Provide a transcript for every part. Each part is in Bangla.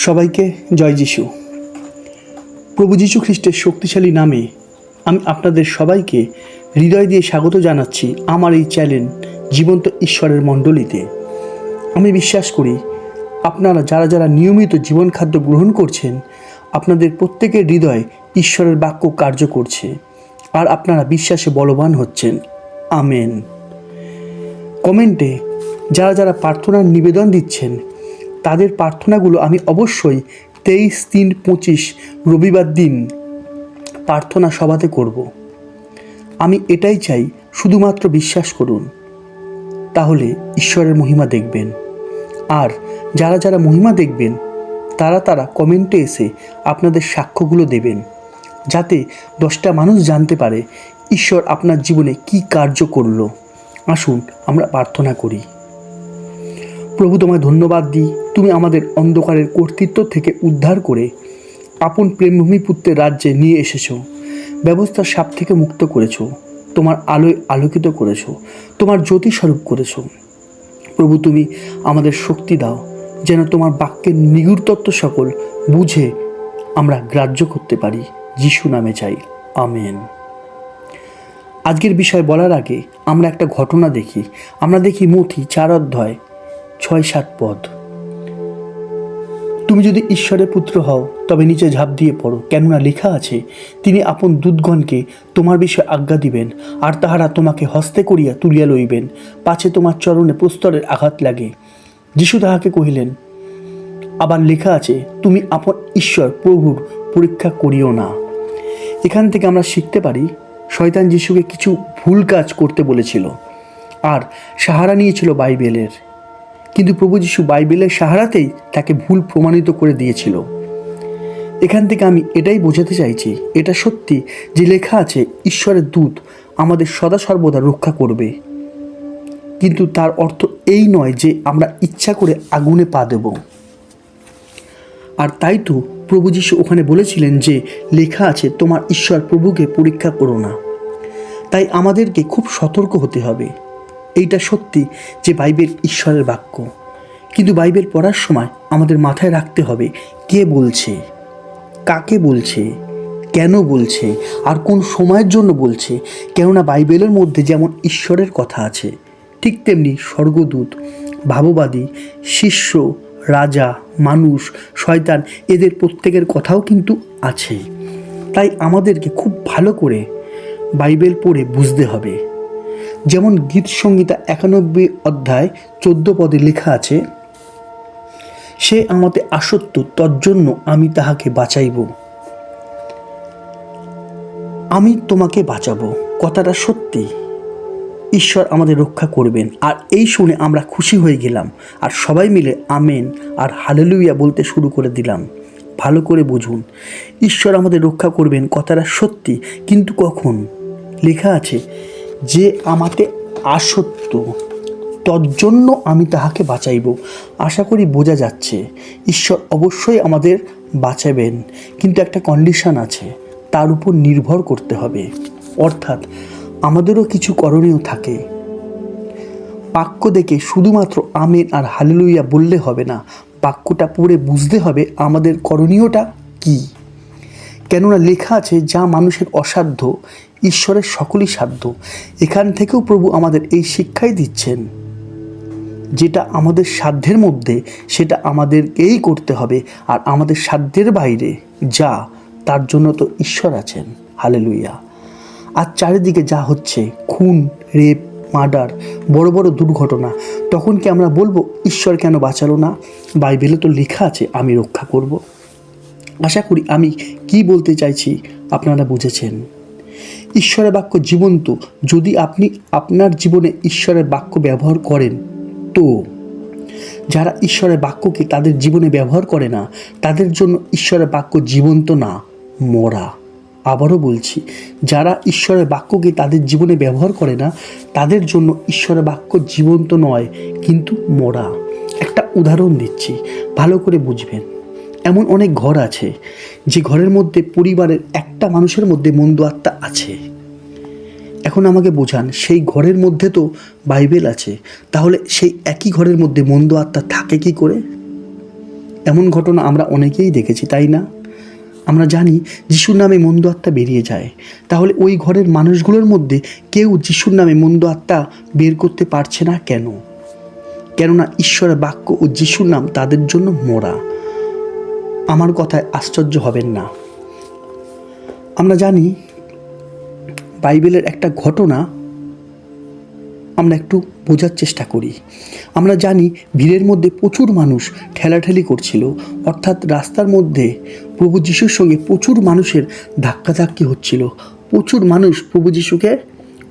সবাইকে জয় যিশু। প্রভু যীশু খ্রিস্টের শক্তিশালী নামে আমি আপনাদের সবাইকে হৃদয় দিয়ে স্বাগত জানাচ্ছি আমার এই চ্যানেল জীবন্ত ঈশ্বরের মণ্ডলীতে। আমি বিশ্বাস করি আপনারা যারা যারা নিয়মিত জীবন খাদ্য গ্রহণ করছেন, আপনাদের প্রত্যেকের হৃদয়ে ঈশ্বরের বাক্য কার্য করছে আর আপনারা বিশ্বাসে বলবান হচ্ছেন। আমেন। কমেন্টে যারা যারা প্রার্থনার নিবেদন দিচ্ছেন তাদের প্রার্থনাগুলো আমি অবশ্যই 23-3-25 রবিবার দিন প্রার্থনা সভাতে করব। আমি এটাই চাই, শুধুমাত্র বিশ্বাস করুন, তাহলে ঈশ্বরের মহিমা দেখবেন। আর যারা যারা মহিমা দেখবেন তারা কমেন্টে এসে আপনাদের সাক্ষ্যগুলো দেবেন, যাতে 10টা মানুষ জানতে পারে ঈশ্বর আপনার জীবনে কি কার্য করল। আসুন আমরা প্রার্থনা করি। প্রভু, তোমায় ধন্যবাদ দিই, তুমি আমাদের অন্ধকারের কর্তৃত্ব থেকে উদ্ধার করে আপন প্রেমভূমি পুত্রের রাজ্যে নিয়ে এসেছো। ব্যবস্থার সাপ থেকে মুক্ত করেছো, তোমার আলোয় আলোকিত করেছো, তোমার জ্যোতিস্বরূপ করেছো। প্রভু, তুমি আমাদের শক্তি দাও যেন তোমার বাক্যের নিগুড় তত্ত্ব সকল বুঝে আমরা গ্রাহ্য করতে পারি। যিশু নামে চাই, আমেন। আজকের বিষয় বলার আগে আমরা একটা ঘটনা দেখি। আমরা দেখি মথি 4 অধ্যায় 6-7 পদ। তুমি যদি ঈশ্বরের পুত্র হও তবে নিচে ঝাঁপ দিয়ে পড়ো, কেননা লেখা আছে, তিনি আপন দূতগণকে তোমার বিষয়ে আজ্ঞা দিবেন, আর তাহারা তোমাকে হস্তে করিয়া তুলিয়া লইবেন, পাছে তোমার চরণে প্রস্তরের আঘাত লাগে। যিশু তাহাকে কহিলেন, আবার লেখা আছে, তুমি আপন ঈশ্বর প্রভুর পরীক্ষা করিও না। এখান থেকে আমরা শিখতে পারি, শয়তান যিশুকে কিছু ভুল কাজ করতে বলেছিল আর সাহারা নিয়েছিল বাইবেলের, কিন্তু প্রভু যীশু বাইবেলের সাহারাতেই তাকে ভুল প্রমাণিত করে দিয়েছিল। এখান থেকে আমি এটাই বোঝাতে চাইছি, এটা সত্যি যে লেখা আছে ঈশ্বরের দূত আমাদের সদা সর্বদা রক্ষা করবে, কিন্তু তার অর্থ এই নয় যে আমরা ইচ্ছা করে আগুনে পা দেব। আর তাই তো প্রভু যীশু ওখানে বলেছিলেন যে লেখা আছে, তোমার ঈশ্বর প্রভুকে পরীক্ষা করো না। তাই আমাদেরকে খুব সতর্ক হতে হবে। এইটা সত্যি যে বাইবেল ঈশ্বরের বাক্য, কিন্তু বাইবেল পড়ার সময় আমাদের মাথায় রাখতে হবে কে বলছে, কাকে বলছে, কেন বলছে, আর কোন সময়ের জন্য বলছে। কেননা বাইবেলের মধ্যে যেমন ঈশ্বরের কথা আছে, ঠিক তেমনি স্বর্গদূত, ভাববাদী, শিষ্য, রাজা, মানুষ, শয়তান, এদের প্রত্যেকের কথাও কিন্তু আছে। তাই আমাদেরকে খুব ভালো করে বাইবেল পড়ে বুঝতে হবে। যেমন গীত সংহিতা 91 অধ্যায় 14 পদে লেখা আছে, সে আমাতে আসক্ত, তজ্জন্য আমি তাহাকে বাঁচাইব। আমি তোমাকে বাঁচাবো, কথাটা সত্যি। ঈশ্বর আমাদের রক্ষা করবেন। আর এই শুনে আমরা খুশি হয়ে গেলাম আর সবাই মিলে আমেন আর হালেলুয়া বলতে শুরু করে দিলাম। ভালো করে বুঝুন, ঈশ্বর আমাদের রক্ষা করবেন, কথাটা সত্যি, কিন্তু কখন? লেখা আছে, যে আমাতে আসক্ত, তজ্জন্য আমি তাহাকে বাঁচাইব। আশা করি বোঝা যাচ্ছে ঈশ্বর অবশ্যই আমাদের বাঁচাবেন, কিন্তু একটা কন্ডিশন আছে, তার উপর নির্ভর করতে হবে। অর্থাৎ আমাদেরও কিছু করণীয় থাকে। বাক্য দেখে শুধুমাত্র আমেন আর হালেলুয়া বললে হবে না, বাক্যটা পড়ে বুঝতে হবে আমাদের করণীয়টা কি। কেননা লেখা আছে, যা মানুষের অসাধ্য ঈশ্বরের সকলই সাধ্য। এখান থেকেও প্রভু আমাদের এই শিক্ষাই দিচ্ছেন, যেটা আমাদের সাধ্যের মধ্যে সেটা আমাদেরকেই করতে হবে, আর আমাদের সাধ্যের বাইরে যা, তার জন্য তো ঈশ্বর আছেন। হালেলুয়া। আর চারিদিকে যা হচ্ছে, খুন, রেপ, মার্ডার, বড় বড় দুর্ঘটনা, তখন কি আমরা বলবো ঈশ্বর কেন বাঁচালো না? বাইবেলে তো লেখা আছে আমি রক্ষা করব। আশা করি আমি কি বলতে চাইছি আপনারা বুঝেছেন। ঈশ্বরের বাক্য জীবন্ত। যদি আপনি আপনার জীবনে ঈশ্বরের বাক্য ব্যবহার করেন, তো যারা ঈশ্বরের বাক্যকে তাদের জীবনে ব্যবহার করে না, তাদের জন্য ঈশ্বরের বাক্য জীবন্ত না, মরা। আবারও বলছি, যারা ঈশ্বরের বাক্যকে তাদের জীবনে ব্যবহার করে না, তাদের জন্য ঈশ্বরের বাক্য জীবন্ত নয়, কিন্তু মরা। একটা উদাহরণ দিচ্ছি, ভালো করে বুঝবেন। এমন অনেক ঘর আছে যে ঘরের মধ্যে পরিবারের একটা মানুষের মধ্যে মন্দ আত্মা আছে। এখন আমাকে বোঝান, সেই ঘরের মধ্যে তো বাইবেল আছে, তাহলে সেই একই ঘরের মধ্যে মন্দ আত্মা থাকে কি করে? এমন ঘটনা আমরা অনেকেই দেখেছি, তাই না? আমরা জানি যিশুর নামে মন্দ আত্মা বেরিয়ে যায়, তাহলে ওই ঘরের মানুষগুলোর মধ্যে কেউ যিশুর নামে মন্দ আত্মা বের করতে পারছে না কেন? কেননা ঈশ্বরের বাক্য ও যিশুর নাম তাদের জন্য মোরা। আমার কথায় আশ্চর্য হবেন না। আমরা জানি বাইবেলের একটা ঘটনা আমরা একটু বোঝার চেষ্টা করি। আমরা জানি ভিড়ের মধ্যে প্রচুর মানুষ ঠেলাঠেলি করছিল, অর্থাৎ রাস্তার মধ্যে প্রভু যিশুর সঙ্গে প্রচুর মানুষের ধাক্কাধাক্কি হচ্ছিল, প্রচুর মানুষ প্রভু যিশুকে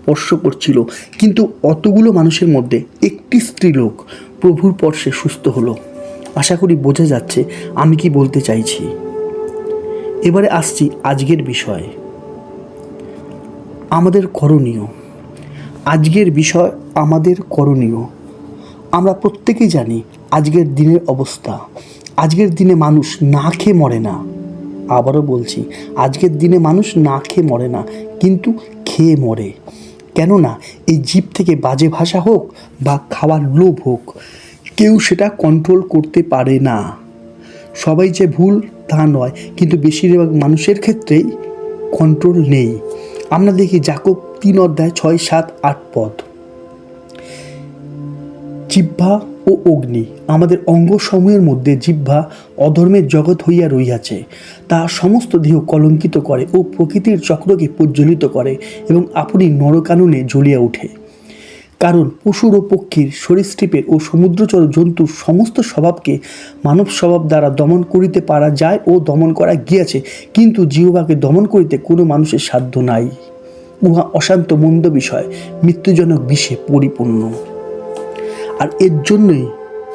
স্পর্শ করছিল, কিন্তু অতগুলো মানুষের মধ্যে একটি স্ত্রীলোক প্রভুর স্পর্শে সুস্থ হলো। আশা করি বোঝা যাচ্ছে আমি কি বলতে চাইছি। এবারে আসছি আজকের বিষয়, আমাদের করণীয়। আজকের বিষয় আমাদের করণীয়। আমরা প্রত্যেকেই জানি আজকের দিনের অবস্থা। আজকের দিনে মানুষ না খেয়ে মরে না। আবারও বলছি, আজকের দিনে মানুষ না খেয়ে মরে না, কিন্তু খেয়ে মরে। কেননা এই জিভ থেকে বাজে ভাষা হোক বা খাওয়ার লোভ হোক, কেউ সেটা কন্ট্রোল করতে পারে না। সবাই যে ভুল তা নয়, কিন্তু বেশিরভাগ মানুষের ক্ষেত্রেই কন্ট্রোল নেই। আমরা দেখি যাকব 3 অধ্যায় 6, 7, 8 পদ। জিহ্বা ও অগ্নি, আমাদের অঙ্গসমূহের মধ্যে জিহ্বা অধর্মের জগৎ হইয়া রহিয়াছে, তা সমস্ত দেহ কলঙ্কিত করে ও প্রকৃতির চক্রকে প্রজ্বলিত করে এবং আপনি নরকাননে জ্বলিয়া ওঠে। কারণ পশুর ও পক্ষীর, সরীসৃপের ও সমুদ্রচর জন্তুর সমস্ত স্বভাবকে মানব স্বভাব দ্বারা দমন করিতে পারা যায় ও দমন করা গিয়াছে, কিন্তু জিহ্বাকে দমন করিতে কোনো মানুষের সাধ্য নাই। উহা অশান্ত মন্দ বিষয়, মৃত্যুজনক বিষে পরিপূর্ণ। আর এর জন্যই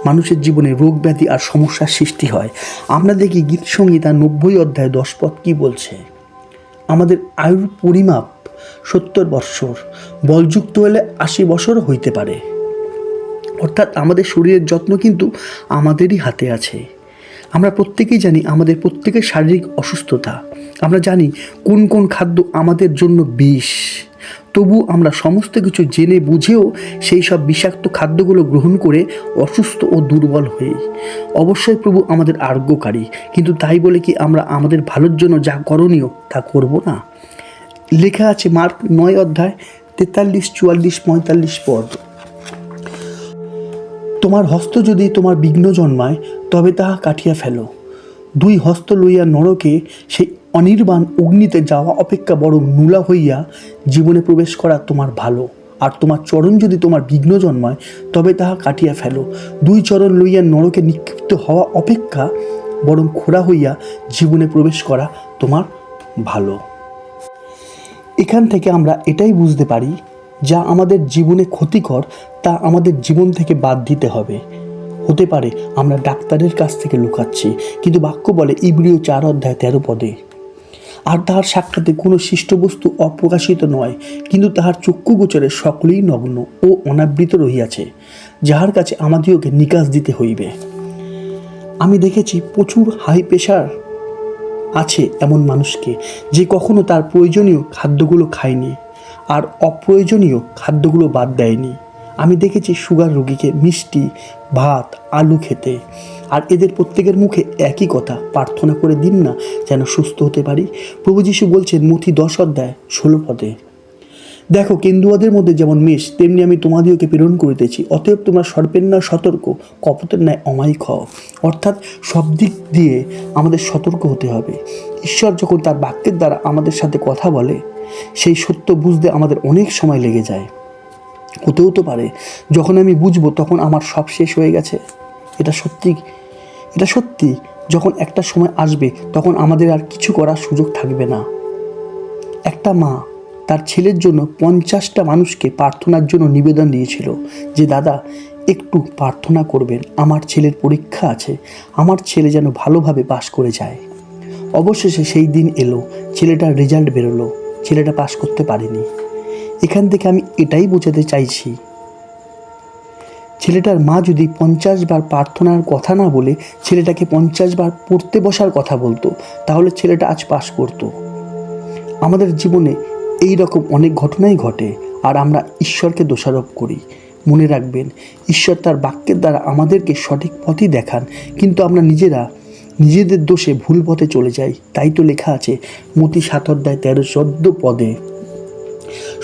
মানুষের জীবনে রোগ ব্যাধি আর সমস্যার সৃষ্টি হয়। আমরা দেখি গীতসংহিতা 90 অধ্যায় 10 পদ কী বলছে? আমাদের আয়ুর পরিমাপ 70 বৎসর, বলযুক্ত হলে 80 বছর হইতে পারে। অর্থাৎ আমাদের শরীরের যত্ন কিন্তু আমাদেরই হাতে আছে। আমরা প্রত্যেকেই জানি আমাদের প্রত্যেকের শারীরিক অসুস্থতা। আমরা জানি কোন কোন খাদ্য আমাদের জন্য বিষ, তবু আমরা সমস্ত কিছু জেনে বুঝেও সেই সব বিষাক্ত খাদ্যগুলো গ্রহণ করে অসুস্থ ও দুর্বল হই। অবশ্যই প্রভু আমাদের আরোগ্যকারী, কিন্তু তাই বলে কি আমরা আমাদের ভালোর জন্য যা করণীয় তা করব না? লেখা আছে মার্ক 9 অধ্যায় 43, 44, 45 পদ। তোমার হস্ত যদি তোমার বিঘ্ন জন্মায়, তবে তাহা কাটিয়া ফেলো। 2 হস্ত লইয়া নরকে, সেই অনির্বাণ অগ্নিতে যাওয়া অপেক্ষা বরং মূলা হইয়া জীবনে প্রবেশ করা তোমার ভালো। আর তোমার চরণ যদি তোমার বিঘ্ন জন্মায়, তবে তাহা কাটিয়া ফেলো। 2 চরণ লইয়া নরকে নিক্ষিপ্ত হওয়া অপেক্ষা বরং খোঁড়া হইয়া জীবনে প্রবেশ করা তোমার ভালো। এখান থেকে আমরা এটাই বুঝতে পারি, যা আমাদের জীবনে ক্ষতিকর তা আমাদের জীবন থেকে বাদ দিতে হবে। হতে পারে আমরা ডাক্তারের কাছ থেকে লুকাচ্ছি, কিন্তু বাক্য বলে ইব্রিয় 4 অধ্যায় 13 পদে, আর তাহার সাক্ষাতে কোনো সৃষ্ট বস্তু অপ্রকাশিত নয়, কিন্তু তাহার চক্ষু গোচরে সকলেই নগ্ন ও অনাবৃত রহিয়াছে, যাহার কাছে আমাদিওকে নিকাশ দিতে হইবে। আমি দেখেছি প্রচুর হাই প্রেশার আছে এমন মানুষকে, যে কখনো তার প্রয়োজনীয় খাদ্যগুলো খায়নি আর অপ্রয়োজনীয় খাদ্যগুলো বাদ দেয়নি। আমি দেখেছি সুগার রোগীকে মিষ্টি, ভাত, আলু খেতে, আর এদের প্রত্যেকের মুখে একই কথা, প্রার্থনা করে দিন না যেন সুস্থ হতে পারি। প্রভু যীশু বলছেন মথি 10 অধ্যায় 16 পদে, দেখো কেন্দুয়াদের মধ্যে যেমন মেষ, তেমনি আমি তোমাদিওকে প্রেরণ করিতেছি। অতএব তোমরা সর্পের ন্যায় সতর্ক, কপটের ন্যায় অমায়িক হও। অর্থাৎ সব দিক দিয়ে আমাদের সতর্ক হতে হবে। ঈশ্বর যখন তার বাক্যের দ্বারা আমাদের সাথে কথা বলে, সেই সত্য বুঝতে আমাদের অনেক সময় লেগে যায়। হতেও তো পারে যখন আমি বুঝবো তখন আমার সব শেষ হয়ে গেছে। এটা সত্যি যখন একটা সময় আসবে তখন আমাদের আর কিছু করার সুযোগ থাকবে না। একটা মা তার ছেলের জন্য 50টা মানুষকে প্রার্থনার জন্য নিবেদন দিয়েছিল যে দাদা একটু প্রার্থনা করবেন, আমার ছেলের পরীক্ষা আছে, আমার ছেলে যেন ভালোভাবে পাশ করে যায়। অবশেষে সেই দিন এলো, ছেলেটার রেজাল্ট বেরোলো, ছেলেটা পাশ করতে পারেনি। এখান থেকে আমি এটাই বোঝাতে চাইছি, ছেলেটার মা যদি 50 বার প্রার্থনার কথা না বলে ছেলেটাকে 50 বার পড়তে বসার কথা বলতো, তাহলে ছেলেটা আজ পাশ করতো। আমাদের জীবনে এই রকম অনেক ঘটনাই ঘটে, আর আমরা ঈশ্বরকে দোষারোপ করি। মনে রাখবেন, ঈশ্বর তার বাক্যের দ্বারা আমাদেরকে সঠিক পথই দেখান, কিন্তু আমরা নিজেদের দোষে ভুল পথে চলে যাই। তাই তো লেখা আছে মতি 7:13-14 পদে,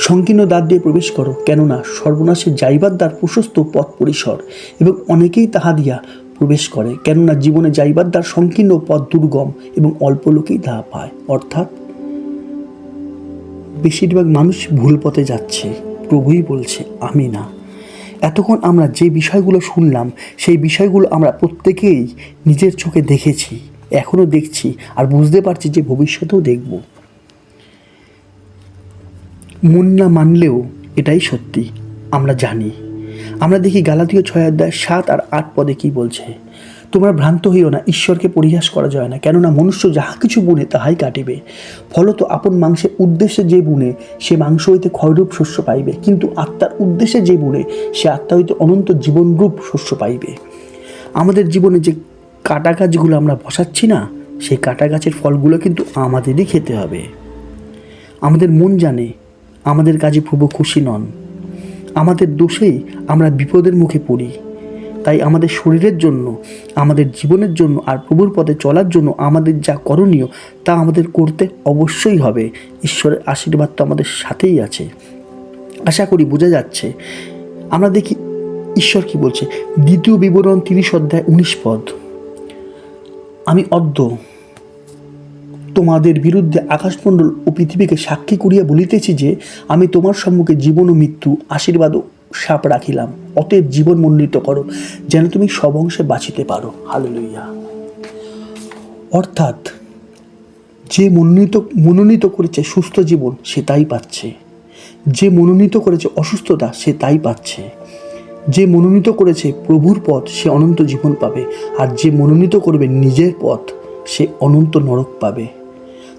সংকীর্ণ দ্বার দিয়ে প্রবেশ করো, কেননা সর্বনাশে যাইবার দ্বার প্রশস্ত, পথ পরিসর, এবং অনেকেই তাহা দিয়া প্রবেশ করে। কেননা জীবনে যাইবার দ্বার সংকীর্ণ, পথ দুর্গম, এবং অল্প লোকেই তাহা পায়। অর্থাৎ বেশিরভাগ মানুষ ভুল পথে যাচ্ছে। প্রভুই বলছে, আমি না। এতক্ষণ আমরা যে বিষয়গুলো শুনলাম, সেই বিষয়গুলো আমরা প্রত্যেকেই নিজের চোখে দেখেছি, এখনও দেখছি, আর বুঝতে পারছি যে ভবিষ্যতেও দেখব। মন না মানলেও এটাই সত্যি, আমরা জানি। আমরা দেখি গালাতীয় 6:7 আর 8 পদে কি বলছে, তোমরা ভ্রান্ত হইও না, ঈশ্বরকে পরিহাস করা যায় না। কেননা মনুষ্য যাহা কিছু বুনে তাহাই কাটিবে। ফলত আপন মাংসের উদ্দেশ্যে যে বুনে সে মাংস হইতে ক্ষয়রূপ শস্য পাইবে, কিন্তু আত্মার উদ্দেশ্যে যে বুনে সে আত্মা হইতে অনন্ত জীবনরূপ শস্য পাইবে। আমাদের জীবনে যে কাটা গাছগুলো আমরা বসাচ্ছি না, সেই কাটা গাছের ফলগুলো কিন্তু আমাদেরই খেতে হবে। আমাদের মন জানে আমাদের কাজে প্রভু খুশি নন, আমাদের দোষেই আমরা বিপদের মুখে পড়ি। তাই আমাদের শরীরের জন্য, আমাদের জীবনের জন্য, আর প্রভুর পথে চলার জন্য আমাদের যা করণীয় তা আমাদের করতে অবশ্যই হবে। ঈশ্বরের আশীর্বাদ তো আমাদের সাথেই আছে। আশা করি বোঝা যাচ্ছে। আমরা দেখি ঈশ্বর কি বলছে, 2 বিবরণ 30:19 পদ, আমি অদ্য তোমাদের বিরুদ্ধে আকাশমণ্ডল ও পৃথিবীকে সাক্ষী করিয়া বলিতেছি যে আমি তোমার সম্মুখে জীবন ও মৃত্যু, আশীর্বাদ ও শাপ রাখিলাম। অতএব জীবন মনোনীত করো, যেন তুমি সব অংশে বাঁচিতে পারো। হালেলুয়া। অর্থাৎ যে মনোনীত করেছে সুস্থ জীবন, সে তাই পাচ্ছে। যে মনোনীত করেছে অসুস্থতা, সে তাই পাচ্ছে। যে মনোনীত করেছে প্রভুর পথ, সে অনন্ত জীবন পাবে। আর যে মনোনীত করবে নিজের পথ, সে অনন্ত নরক পাবে।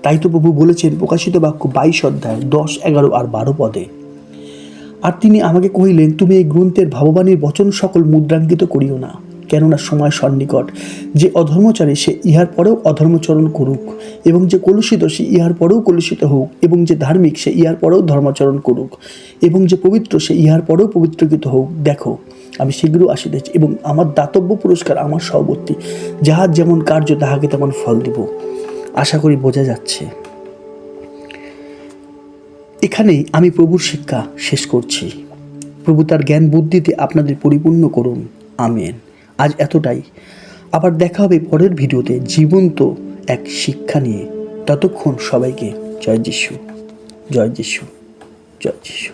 তাই তো প্রভু বলেছেন প্রকাশিত বাক্য 22:10, 11 আর 12 পদে, আর তিনি আমাকে কহিলেন, তুমি এই গ্রন্থের ভাববাণীর বচন সকল মুদ্রাঙ্কিত করিও না, কেননা সময় সন্নিকট। যে অধর্মচারী সে ইহার পরেও অধর্মচরণ করুক, এবং যে কলুষিত সে ইহার পরেও কলুষিত হোক, এবং যে ধার্মিক সে ইহার পরেও ধর্মাচরণ করুক, এবং যে পবিত্র সে ইহার পরেও পবিত্রকৃত হোক। দেখো আমি শীঘ্র আসিতেছি, এবং আমার দাতব্য পুরস্কার আমার সহবর্তী, যাহার যেমন কার্য তাহাকে তেমন ফল দিব। আশা করি বোঝা যাচ্ছে। এখানেই আমি প্রভুর শিক্ষা শেষ করছি। প্রভু তার জ্ঞান বুদ্ধিতে আপনাদের পরিপূর্ণ করুন। আমেন। আজ এতটাই। আবার দেখা হবে পরের ভিডিওতে জীবন্ত এক শিক্ষা নিয়ে। ততক্ষণ সবাইকে জয় যিশু, জয় যিশু, জয় যিশু।